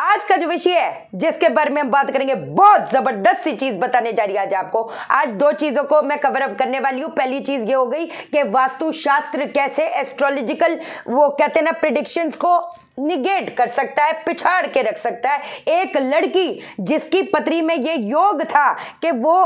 आज का जो विषय है जिसके बारे में हम बात करेंगे, बहुत जबरदस्त सी चीज बताने जा रही है आज आपको। आज दो चीजों को मैं कवर अप करने वाली हूँ। पहली चीज ये हो गई कि वास्तुशास्त्र कैसे एस्ट्रोलॉजिकल वो कहते हैं ना प्रिडिक्शंस को निगेट कर सकता है, पिछाड़ के रख सकता है। एक लड़की जिसकी पत्री में ये योग था कि वो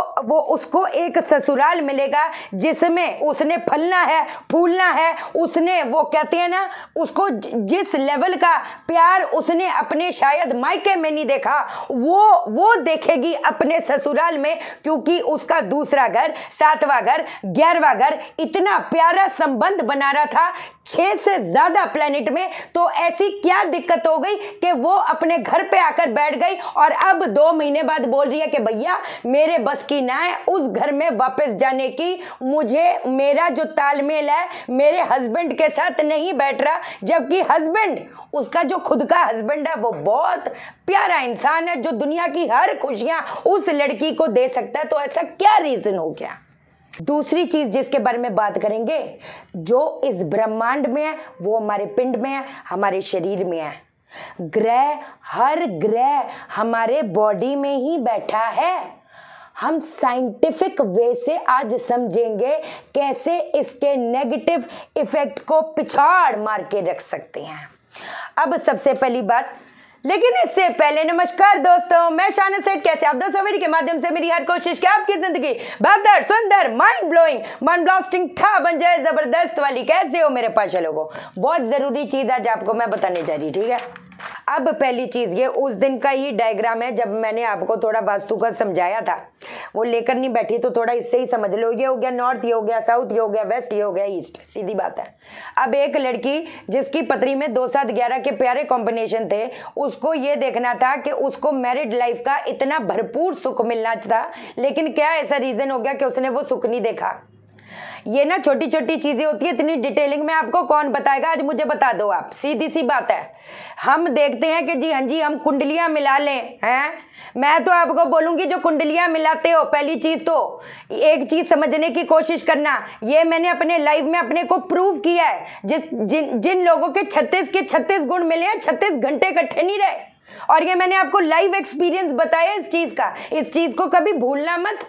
उसको एक ससुराल मिलेगा जिसमें उसने फलना है, फूलना है, उसने वो कहते हैं ना उसको जिस लेवल का प्यार उसने अपने शायद मायके में नहीं देखा वो देखेगी अपने ससुराल में, क्योंकि उसका दूसरा घर, सातवां घर, 11वां घर इतना प्यारा संबंध बना रहा था 6 से ज्यादा प्लेनेट में। तो ऐसी क्या दिक्कत हो गई कि वो अपने घर पे आकर बैठ गई और अब 2 महीने बाद बोल रही है कि भैया मेरे बस की ना है उस घर में वापस जाने की, मुझे मेरा जो तालमेल है मेरे हस्बैंड के साथ नहीं बैठ रहा। जबकि हस्बैंड, उसका जो खुद का हस्बैंड है वो बहुत प्यारा इंसान है जो दुनिया की हर खुशियां उस लड़की को दे सकता है। तो ऐसा क्या रीजन हो गया? दूसरी चीज जिसके बारे में बात करेंगे, जो इस ब्रह्मांड में है वो हमारे पिंड में है, हमारे शरीर में है। ग्रह, हर ग्रह हमारे बॉडी में ही बैठा है। हम साइंटिफिक वे से आज समझेंगे कैसे इसके नेगेटिव इफेक्ट को पिछाड़ मार के रख सकते हैं। अब सबसे पहली बात, लेकिन इससे पहले नमस्कार दोस्तों, मैं शाना सेठ। कैसे आप दोस्तों? वीडियो के माध्यम से मेरी हर कोशिश कि आपकी जिंदगी बेहतर, सुंदर, माइंड ब्लोइंग, माइंड ब्लास्टिंग था बन जाए, जबरदस्त वाली। कैसे हो मेरे पास लोगों? बहुत जरूरी चीज आज आपको मैं बताने जा रही, ठीक है। अब पहली चीज ये उस दिन का ही डायग्राम है जब मैंने आपको थोड़ा वास्तु का समझाया था, वो लेकर नहीं बैठी तो थोड़ा इससे ही समझ लो। ये हो गया नॉर्थ, ये हो गया साउथ, ये हो गया वेस्ट, ये हो गया ईस्ट, सीधी बात है। अब एक लड़की जिसकी पत्री में 2, 7, 11 के प्यारे कॉम्बिनेशन थे, उसको ये देखना था कि उसको मैरिड लाइफ का इतना भरपूर सुख मिलना था, लेकिन क्या ऐसा रीजन हो गया कि उसने वो सुख नहीं देखा। ये ना छोटी छोटी चीजें होती है, इतनी डिटेलिंग में आपको कौन बताएगा? आज मुझे बता दो आप, सीधी सी बात है। हम देखते हैं कि जी हाँ जी हम कुंडलियां मिला लें, हैं? मैं तो आपको बोलूंगी जो कुंडलियां मिलाते हो, पहली चीज तो एक चीज समझने की कोशिश करना, ये मैंने अपने लाइफ में अपने को प्रूव किया है। जिन लोगों के 36 के 36 गुण मिले हैं, 36 घंटे इकट्ठे नहीं रहे, और ये मैंने आपको लाइव एक्सपीरियंस बताया इस चीज का। इस चीज को कभी भूलना मत।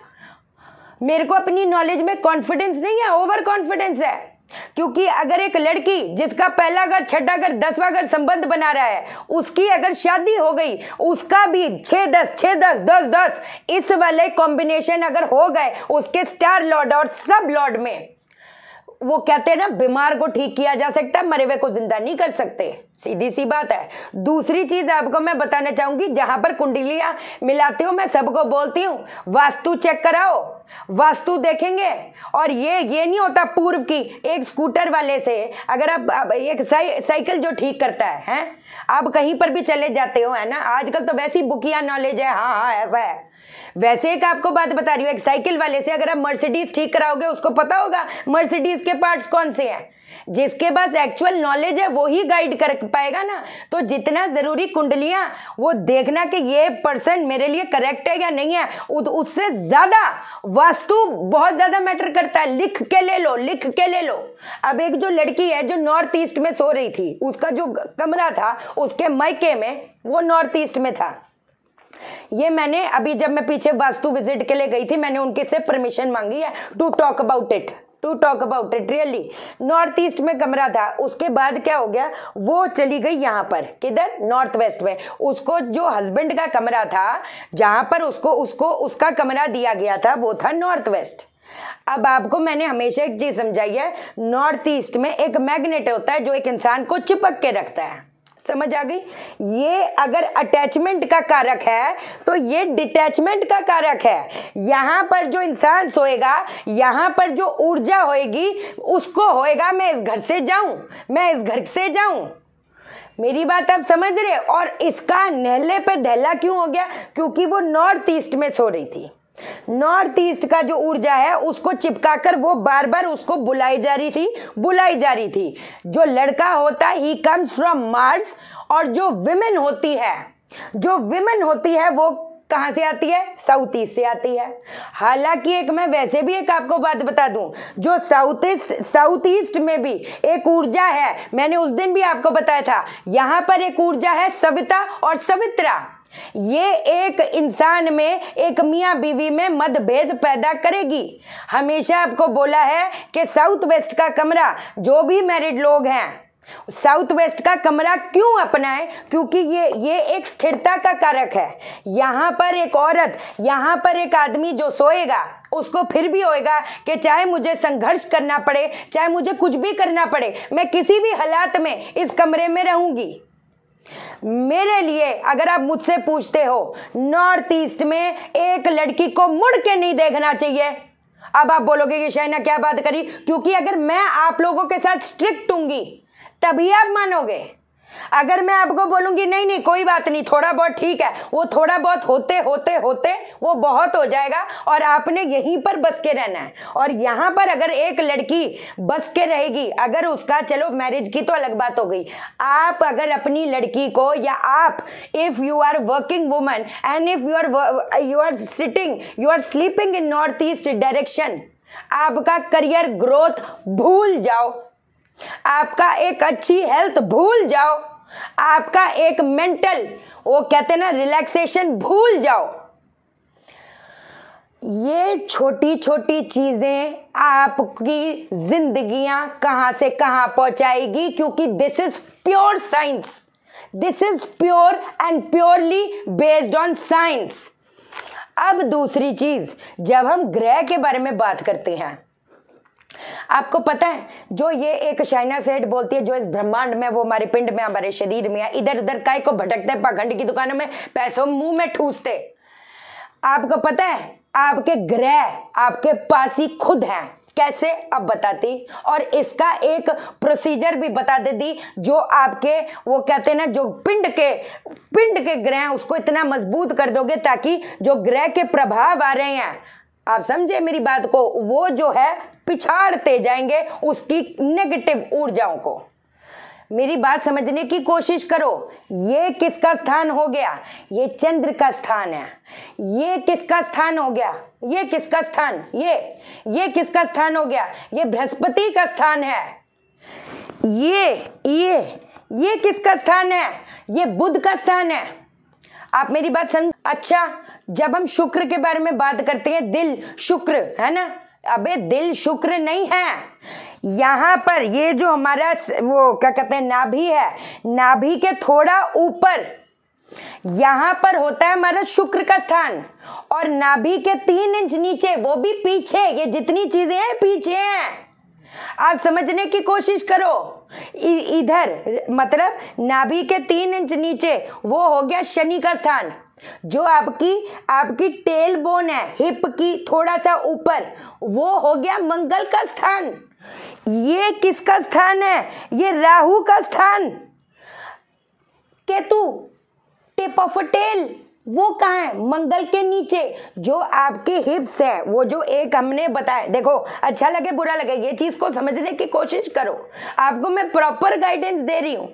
मेरे को अपनी नॉलेज में कॉन्फिडेंस नहीं है, ओवर कॉन्फिडेंस है। क्योंकि अगर एक लड़की जिसका पहला घर, छठा घर, 10वां घर संबंध बना रहा है, उसकी अगर शादी हो गई, उसका भी 6-10, 6-10, 10-10 इस वाले कॉम्बिनेशन अगर हो गए उसके स्टार लॉर्ड और सब लॉर्ड में, वो कहते हैं ना बीमार को ठीक किया जा सकता है, मरे हुए को जिंदा नहीं कर सकते, सीधी सी बात है। दूसरी चीज आपको मैं बताना चाहूंगी, जहां पर कुंडलियां मिलाते हो मैं सबको बोलती हूँ वास्तु चेक कराओ, वास्तु देखेंगे। और ये नहीं होता पूर्व की एक स्कूटर वाले से, अगर आप एक साइकिल जो ठीक करता है, आप कहीं पर भी चले जाते हो, है ना, आजकल तो वैसी बुकिया नॉलेज है, हाँ ऐसा है। वैसे एक आपको बात बता रही हूँ, एक साइकिल वाले से अगर आप मर्सिडीज ठीक कराओगे, उसको पता होगा मर्सिडीज के पार्ट्स कौन से हैं। जिसके पास एक्चुअल नॉलेज है वो ही गाइड कर पाएगा ना। तो जितना जरूरी कुंडलियां वो देखना कि ये पर्सन मेरे लिए करेक्ट है या नहीं है, उससे ज्यादा वास्तु बहुत ज्यादा मैटर करता है। लिख के ले लो, लिख के ले लो। अब एक जो लड़की है जो नॉर्थ ईस्ट में सो रही थी, उसका जो कमरा था उसके मायके में वो नॉर्थ ईस्ट में था। ये मैंने अभी जब मैं पीछे वास्तु विजिट के लिए गई थी, मैंने उनके से परमिशन मांगी है to talk about it really. North east में कमरा था। उसके बाद क्या हो गया, वो चली गई यहाँ पर, किधर, नॉर्थ वेस्ट में। उसको जो हस्बैंड का कमरा था, जहां पर उसको उसका कमरा दिया गया था, वो था नॉर्थ वेस्ट। अब आपको मैंने हमेशा एक चीज समझाई है, नॉर्थ ईस्ट में एक मैग्नेट होता है जो एक इंसान को चिपक के रखता है। समझ आ गई? ये अगर अटैचमेंट का कारक है तो ये डिटैचमेंट का कारक है। यहां पर जो इंसान सोएगा, यहां पर जो ऊर्जा होएगी, उसको होएगा मैं इस घर से जाऊं, मैं इस घर से जाऊं। मेरी बात आप समझ रहे? और इसका नहले पे दहला क्यों हो गया? क्योंकि वो नॉर्थ ईस्ट में सो रही थी। नॉर्थ ईस्ट का जो ऊर्जा है उसको चिपकाकर वो बार बार उसको बुलाई जा रही थी। जो लड़का होता है ही कम्स फ्रॉम मार्स, और जो विमेन होती है वो कहाँ से आती है? साउथ ईस्ट से आती है। हालांकि एक मैं वैसे भी एक आपको बात बता दूं, जो साउथ ईस्ट में भी एक ऊर्जा है, मैंने उस दिन भी आपको बताया था, यहां पर एक ऊर्जा है सविता और सवित्रा। ये एक इंसान में, एक मियां बीवी में मतभेद पैदा करेगी। हमेशा आपको बोला है कि साउथ वेस्ट का कमरा, जो भी मैरिड लोग हैं साउथ वेस्ट का कमरा क्यों अपनाएं? क्योंकि ये एक स्थिरता का कारक है। यहां पर एक औरत, यहां पर एक आदमी जो सोएगा, उसको फिर भी होएगा कि चाहे मुझे संघर्ष करना पड़े, चाहे मुझे कुछ भी करना पड़े, मैं किसी भी हालात में इस कमरे में रहूंगी। मेरे लिए अगर आप मुझसे पूछते हो, नॉर्थ ईस्ट में एक लड़की को मुड़ के नहीं देखना चाहिए। अब आप बोलोगे कि शाइना क्या बात करी, क्योंकि अगर मैं आप लोगों के साथ स्ट्रिक्ट हूंगी तभी आप मानोगे। अगर मैं आपको बोलूंगी नहीं नहीं कोई बात नहीं, थोड़ा बहुत ठीक है, वो थोड़ा बहुत होते होते होते वो बहुत हो जाएगा और आपने यहीं पर बस के रहना है। और यहाँ पर अगर एक लड़की बस के रहेगी, अगर उसका, चलो मैरिज की तो अलग बात हो गई, आप अगर अपनी लड़की को, या आप if you are working woman and if you are sleeping in north east direction, आपका करियर ग्रोथ भूल जाओ, आपका एक अच्छी हेल्थ भूल जाओ, आपका एक मेंटल, वो कहते हैं ना, रिलैक्सेशन भूल जाओ। ये छोटी छोटी चीजें आपकी जिंदगियां कहां से कहां पहुंचाएगी, क्योंकि this is pure science, this is pure and purely based on science. अब दूसरी चीज, जब हम ग्रह के बारे में बात करते हैं, आपको पता है जो ये एक शाइना सेठ बोलती है, जो इस ब्रह्मांड में, वो हमारे पिंड में, हमारे शरीर में, इधर उधर काय को भटकते, पाखंड की दुकानों में पैसों मुंह में ठूसते। आपको पता है आपके ग्रह आपके पास ही खुद हैं। कैसे? अब बताती, और इसका एक प्रोसीजर भी बता देती, जो आपके, वो कहते हैं ना, जो पिंड के ग्रह उसको इतना मजबूत कर दोगे ताकि जो ग्रह के प्रभाव आ रहे हैं, आप समझे मेरी बात को, वो जो है पिछाड़ते जाएंगे उसकी नेगेटिव ऊर्जाओं को। मेरी बात समझने की कोशिश करो। ये किसका स्थान हो गया? ये चंद्र का स्थान है। ये किसका स्थान हो गया? ये किसका स्थान? ये किसका स्थान हो गया? ये बृहस्पति का स्थान है। ये किसका स्थान है? ये बुध का स्थान है। आप मेरी बात समझ? अच्छा, जब हम शुक्र के बारे में बात करते हैं, दिल शुक्र है ना, अबे दिल शुक्र नहीं है। यहां पर ये जो हमारा वो क्या कहते हैं, नाभि है, नाभि के थोड़ा ऊपर यहां पर होता है हमारा शुक्र का स्थान, और नाभि के 3 इंच नीचे, वो भी पीछे, ये जितनी चीजें हैं पीछे हैं। आप समझने की कोशिश करो। इधर मतलब नाभि के 3 इंच नीचे वो हो गया शनि का स्थान। जो आपकी टेल बोन है, हिप की थोड़ा सा ऊपर, वो हो गया मंगल का स्थान। ये किसका स्थान है? ये राहु का स्थान। Ketu, tip of a tail, वो कहाँ है? मंगल के नीचे। जो आपके हिप्स है, वो जो एक हमने बताया, देखो अच्छा लगे बुरा लगे, ये चीज को समझने की कोशिश करो। आपको मैं प्रॉपर गाइडेंस दे रही हूं।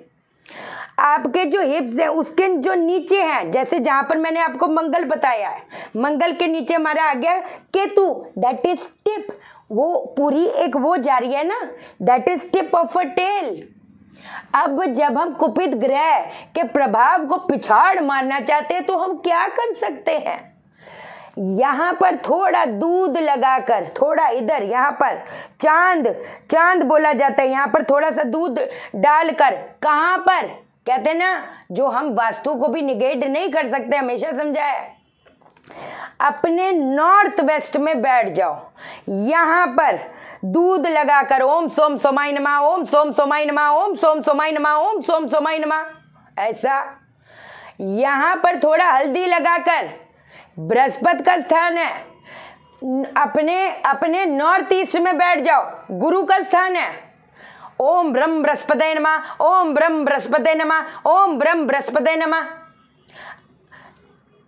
आपके जो हिप्स हैं उसके जो नीचे हैं, जैसे जहां पर मैंने आपको मंगल बताया है, मंगल के नीचे हमारा आ गया केतु, दैट इज टिप, वो पूरी एक वो जा रही है ना, that is tip of a tail. अब जब हम कुपित ग्रह के प्रभाव को पिछाड़ मारना चाहते हैं तो हम क्या कर सकते हैं? यहां पर थोड़ा दूध लगाकर, थोड़ा इधर, यहां पर चांद बोला जाता है, यहां पर थोड़ा सा दूध डालकर, कहां पर? कहते हैं ना, जो हम वास्तु को भी निगेट नहीं कर सकते, हमेशा समझा है, अपने नॉर्थ वेस्ट में बैठ जाओ, यहां पर दूध लगाकर ओम सोम सोमाय नमः, ओम सोम सोमाय नमः, ओम सोम सोमाय नमः, ओम सोम सोमाय नमः, ऐसा। यहां पर थोड़ा हल्दी लगाकर, बृहस्पति का स्थान है, अपने नॉर्थ ईस्ट में बैठ जाओ, गुरु का स्थान है, ओम ब्रह्म बृहस्पते नमः, ओम ब्रह्म बृहस्पते नमः, ओम ब्रह्म बृहस्पते नमः।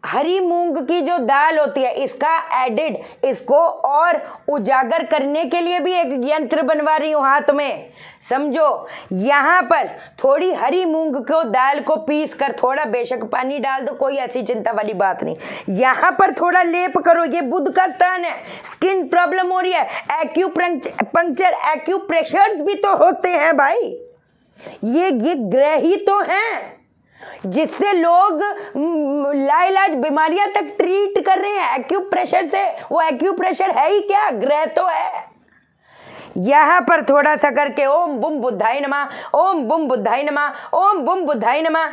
हरी मूंग की जो दाल होती है इसका एडिड, इसको और उजागर करने के लिए भी एक यंत्र बनवा रही हूं हाथ में, समझो। यहां पर थोड़ी हरी मूंग को दाल को पीस कर थोड़ा बेशक पानी डाल दो, कोई ऐसी चिंता वाली बात नहीं। यहां पर थोड़ा लेप करो, ये बुध का स्थान है, स्किन प्रॉब्लम हो रही है, एक्यूपंक्चर एक्यूप्रेशर्स भी तो होते हैं भाई, ये ग्रह ही तो हैं जिससे लोग लाइलाज बीमारियां तक ट्रीट कर रहे हैं एक्यूप्रेशर से। वो एक्यूप्रेशर है ही क्या, ग्रह तो है। यहां पर थोड़ा सा करके ओम बुम बुद्धाय नमः, ओम बुम बुद्धाय नमः, ओम बुम बुद्धाय नमः।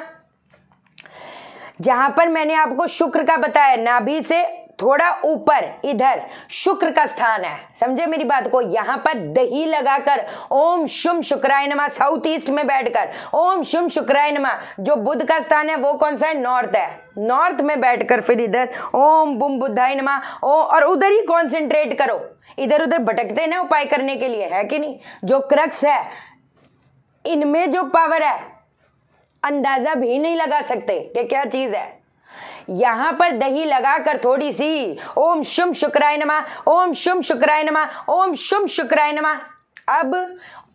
जहां पर मैंने आपको शुक्र का बताया, नाभि से थोड़ा ऊपर इधर शुक्र का स्थान है, समझे मेरी बात को। यहां पर दही लगाकर ओम शुम शुक्राय नमः, साउथ ईस्ट में बैठकर ओम शुम शुक्राय नमः। जो बुध का स्थान है वो कौन सा है, नॉर्थ है, नॉर्थ में बैठकर फिर इधर ओम बुम बुद्धाय नमः, ओ और उधर ही कॉन्सेंट्रेट करो। इधर उधर भटकते ना उपाय करने के लिए, है कि नहीं। जो क्रक्स है इनमें जो पावर है अंदाजा भी नहीं लगा सकते कि क्या चीज है। यहां पर दही लगाकर थोड़ी सी ओम शुम शुक्राय नमः, ओम शुम शुक्राय नमः, ओम शुम शुक्राय नमः। अब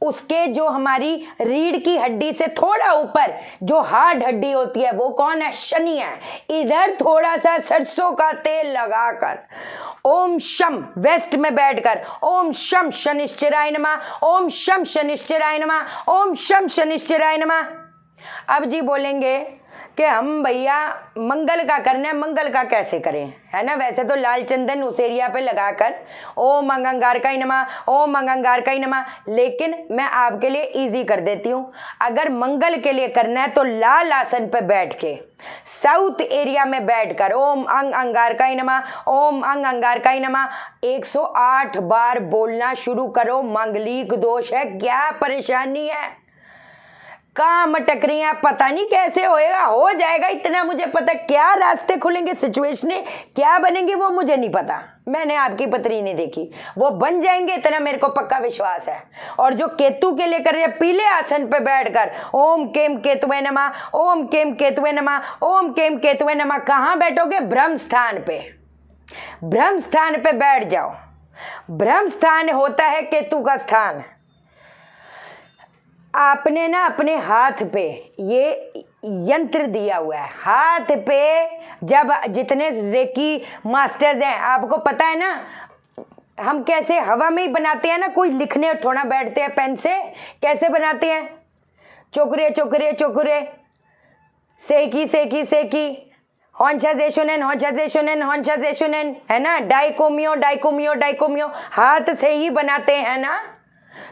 उसके जो हमारी रीढ़ की हड्डी से थोड़ा ऊपर जो हार्ड हड्डी होती है वो कौन है, शनि है। इधर थोड़ा सा सरसों का तेल लगाकर ओम शम वेस्ट में बैठकर ओम शम शनिश्चराय नमः, ओम शम शनिश्चराय नमः, ओम शम शनिश्चराय नमः। अब जी बोलेंगे कि हम भैया मंगल का करना है, मंगल का कैसे करें, है ना। वैसे तो लाल चंदन उस एरिया पे लगाकर ओम अंगारकाय नमः, ओम अंगारकाय नमः, लेकिन मैं आपके लिए इजी कर देती हूँ। अगर मंगल के लिए करना है तो लाल आसन पे बैठ के साउथ एरिया में बैठकर ओम अंगारकाय नमः, ओम अंगारकाय नमः 108 बार बोलना शुरू करो। मांगलिक दोष है, क्या परेशानी है, काम अटक रही है, पता नहीं कैसे होएगा, हो जाएगा इतना मुझे पता। क्या रास्ते खुलेंगे, सिचुएशनें क्या बनेंगी वो मुझे नहीं पता, मैंने आपकी पत्री नहीं देखी, वो बन जाएंगे इतना मेरे को पक्का विश्वास है। और जो केतु के लिए कर रहे हैं पीले आसन पे बैठकर ओम केम केतुवे नमः, ओम केम केतुवे नमः, ओम केम केतुवे नमः। कहाँ बैठोगे, ब्रह्म स्थान पे, ब्रह्म स्थान पे बैठ जाओ। ब्रह्म स्थान होता है केतु का स्थान। आपने ना अपने हाथ पे ये यंत्र दिया हुआ है, हाथ पे जब जितने रेकी मास्टर्स हैं आपको पता है ना, हम कैसे हवा में ही बनाते हैं ना, कोई लिखने थोड़ा बैठते हैं पेन से, कैसे बनाते हैं, चोकरे चोकरे चोकरे, सेकी सेकी सेकी, होंशा जेशुनेन होंशा जेशुनेन होंशा जेशुनेन, है ना। डाइकोमियो डाइकोमियो डाइकोमियो, हाथ से ही बनाते हैं ना।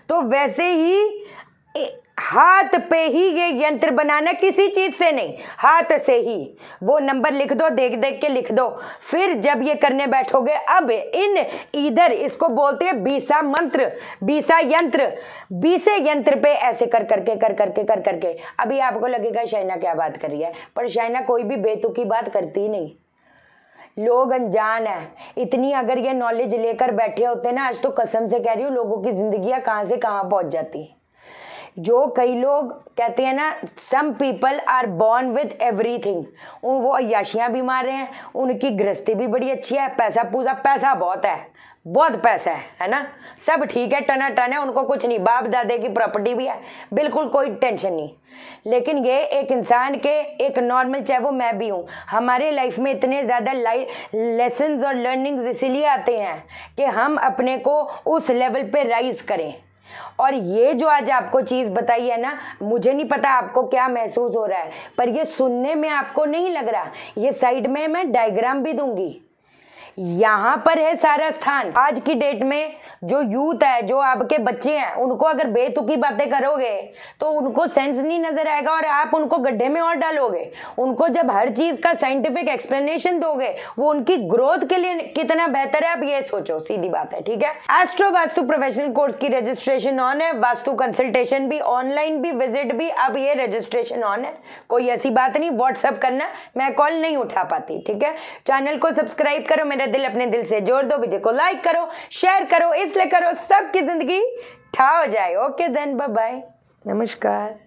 तो वैसे ही हाथ पे ही ये यंत्र बनाना, किसी चीज से नहीं, हाथ से ही। वो नंबर लिख दो, देख देख के लिख दो। फिर जब ये करने बैठोगे, अब इन इधर इसको बोलते हैं बीसा मंत्र, बीसा यंत्र। बीसे यंत्र पे ऐसे कर करके अभी आपको लगेगा शाइना क्या बात कर रही है, पर शाइना कोई भी बेतुकी बात करती ही नहीं, लोग अनजान है इतनी। अगर ये नॉलेज लेकर बैठे होते ना, आज तो कसम से कह रही हूँ लोगों की जिंदगियां कहाँ से कहाँ पहुंच जाती। जो कई लोग कहते हैं ना, some people are born with everything, वो अय्याशियां भी मार रहे हैं, उनकी गृहस्थी भी बड़ी अच्छी है, पैसा पूजा, पैसा बहुत है, बहुत पैसा है ना, सब ठीक है, टना टन है, उनको कुछ नहीं, बाप दादे की प्रॉपर्टी भी है, बिल्कुल कोई टेंशन नहीं। लेकिन ये एक इंसान के, एक नॉर्मल, चाहे वो मैं भी हूँ, हमारे लाइफ में इतने ज़्यादा लेसन्स और लर्निंग्स इसीलिए आते हैं कि हम अपने को उस लेवल पे राइज करें। और ये जो आज आपको चीज़ बताई है ना, मुझे नहीं पता आपको क्या महसूस हो रहा है, पर ये सुनने में आपको नहीं लग रहा, ये साइड में मैं डायग्राम भी दूंगी। यहाँ पर है सारा स्थान। आज की डेट में जो यूथ है, जो आपके बच्चे हैं, उनको अगर बेतुकी बातें करोगे तो उनको सेंस नहीं नजर आएगा और आप उनको गड्ढे में और डालोगे। उनको जब हर चीज का साइंटिफिक एक्सप्लेनेशन दोगे, वो उनकी ग्रोथ के लिए कितना बेहतर है, आप ये सोचो, सीधी बात है, ठीक है। एस्ट्रो वास्तु प्रोफेशनल कोर्स की रजिस्ट्रेशन ऑन है, वास्तु कंसल्टेशन भी, ऑनलाइन भी, विजिट भी, अब ये रजिस्ट्रेशन ऑन है। कोई ऐसी बात नहीं, व्हाट्सएप करना, मैं कॉल नहीं उठा पाती, ठीक है। चैनल को सब्सक्राइब करो, मेरा दिल अपने दिल से जोड़ दो, वीडियो को लाइक करो, शेयर करो, इसलिए करो सबकी जिंदगी ठा हो जाए। ओके देन, बाय बाय, नमस्कार।